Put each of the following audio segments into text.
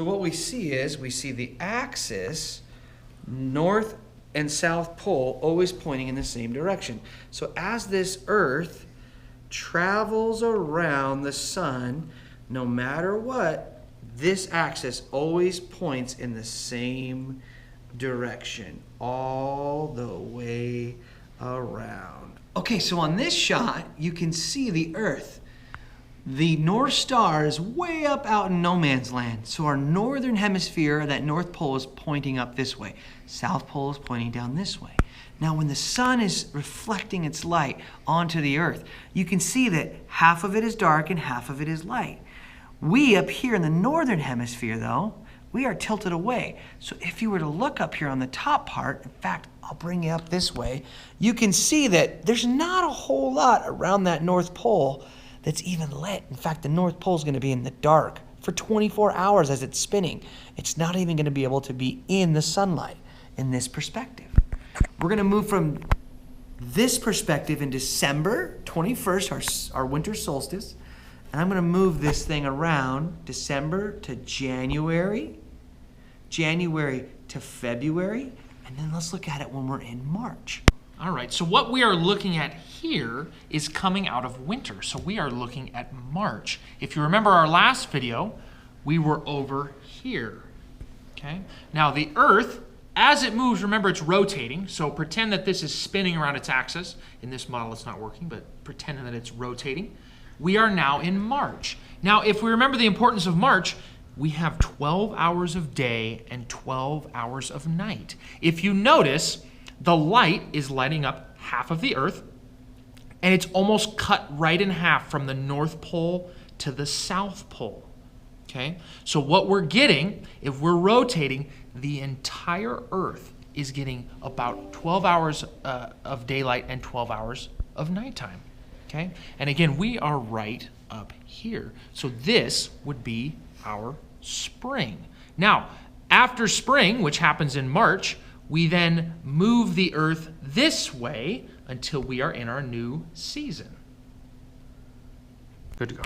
So what we see is we see the axis, north and south pole, always pointing in the same direction. So as this Earth travels around the sun, no matter what, this axis always points in the same direction all the way around. Okay, so on this shot, you can see the Earth. The North Star is way up out in no man's land. So our northern hemisphere, that North Pole, is pointing up this way. South Pole is pointing down this way. Now, when the sun is reflecting its light onto the Earth, you can see that half of it is dark and half of it is light. We up here in the northern hemisphere, though, we are tilted away. So if you were to look up here on the top part, in fact, I'll bring you up this way, you can see that there's not a whole lot around that North Pole that's even lit. In fact, the North Pole is going to be in the dark for 24 hours as it's spinning. It's not even going to be able to be in the sunlight in this perspective. We're going to move from this perspective in December 21st, our winter solstice. And I'm going to move this thing around December to January, January to February, and then let's look at it when we're in March. All right, so what we are looking at here is coming out of winter. So we are looking at March. If you remember our last video, we were over here, okay? Now the Earth, as it moves, remember it's rotating. So pretend that this is spinning around its axis. In this model, it's not working, but pretending that it's rotating. We are now in March. Now, if we remember the importance of March, we have 12 hours of day and 12 hours of night. If you notice, the light is lighting up half of the Earth, and it's almost cut right in half from the North Pole to the South Pole, okay? So what we're getting, if we're rotating, the entire Earth is getting about 12 hours of daylight and 12 hours of nighttime, okay? And again, we are right up here. So this would be our spring. Now, after spring, which happens in March, we then move the Earth this way until we are in our new season. Good to go.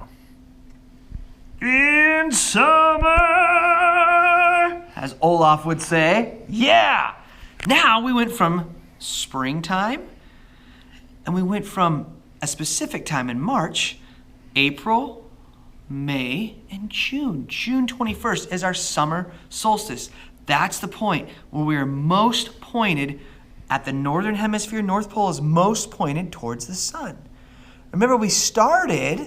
In summer, as Olaf would say. Yeah! Now we went from springtime, and we went from a specific time in March, April, May, and June. June 21st is our summer solstice. That's the point where we are most pointed at the northern hemisphere. North Pole is most pointed towards the sun. Remember, we started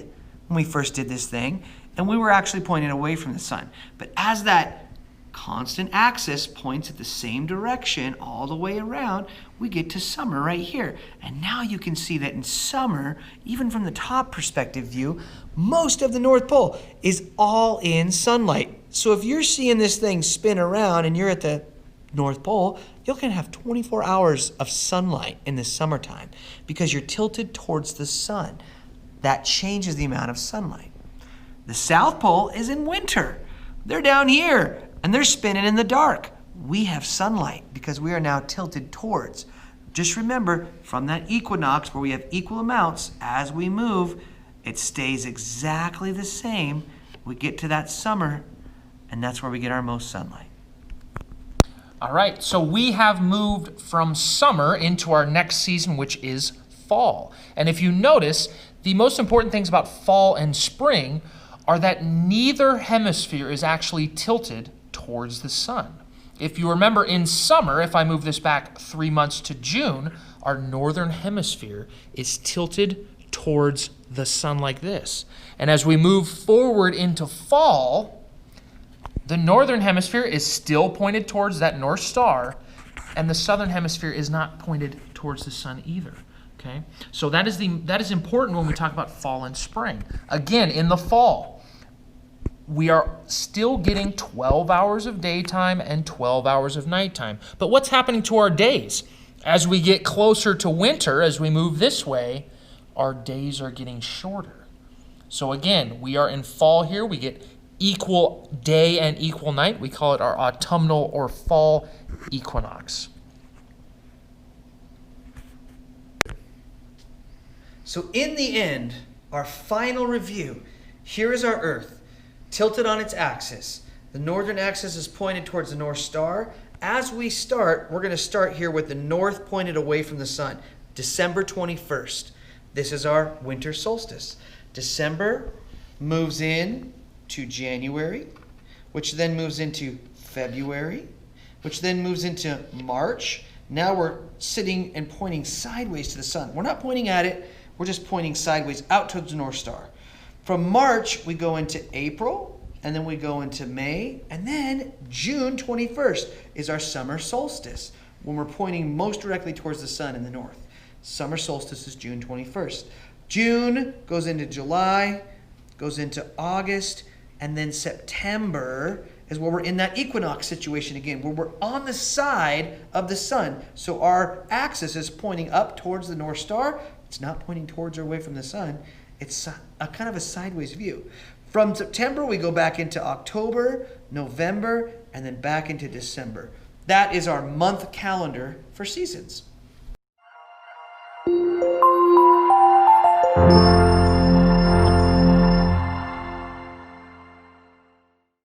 when we first did this thing, and we were actually pointed away from the sun. But as that constant axis points at the same direction all the way around, we get to summer right here. And now you can see that in summer, even from the top perspective view, most of the North Pole is all in sunlight. So if you're seeing this thing spin around and you're at the North Pole, you're going to have 24 hours of sunlight in the summertime because you're tilted towards the sun. That changes the amount of sunlight. The South Pole is in winter. They're down here and they're spinning in the dark. We have sunlight because we are now tilted towards. Just remember, from that equinox where we have equal amounts, as we move, it stays exactly the same. We get to that summer, and that's where we get our most sunlight. All right, so we have moved from summer into our next season, which is fall. And if you notice, the most important things about fall and spring are that neither hemisphere is actually tilted towards the sun. If you remember in summer, if I move this back 3 months to June, our northern hemisphere is tilted towards the sun like this. And as we move forward into fall, the northern hemisphere is still pointed towards that North Star, and the southern hemisphere is not pointed towards the sun either. Okay? So that is important when we talk about fall and spring. Again, in the fall, we are still getting 12 hours of daytime and 12 hours of nighttime. But what's happening to our days? As we get closer to winter, as we move this way, our days are getting shorter. So again, we are in fall here. We get equal day and equal night. We call it our autumnal or fall equinox. So in the end, our final review, here is our Earth, tilted on its axis. The northern axis is pointed towards the North Star. As we start, we're going to start here with the north pointed away from the sun. December 21st. This is our winter solstice. December moves in to January, which then moves into February, which then moves into March. Now we're sitting and pointing sideways to the sun. We're not pointing at it, we're just pointing sideways out towards the North Star. From March, we go into April, and then we go into May, and then June 21st is our summer solstice, when we're pointing most directly towards the sun in the north. Summer solstice is June 21st. June goes into July, goes into August, and then September is where we're in that equinox situation again, where we're on the side of the sun. So our axis is pointing up towards the North Star. It's not pointing towards or away from the sun. It's a kind of a sideways view. From September, we go back into October, November, and then back into December. That is our month calendar for seasons.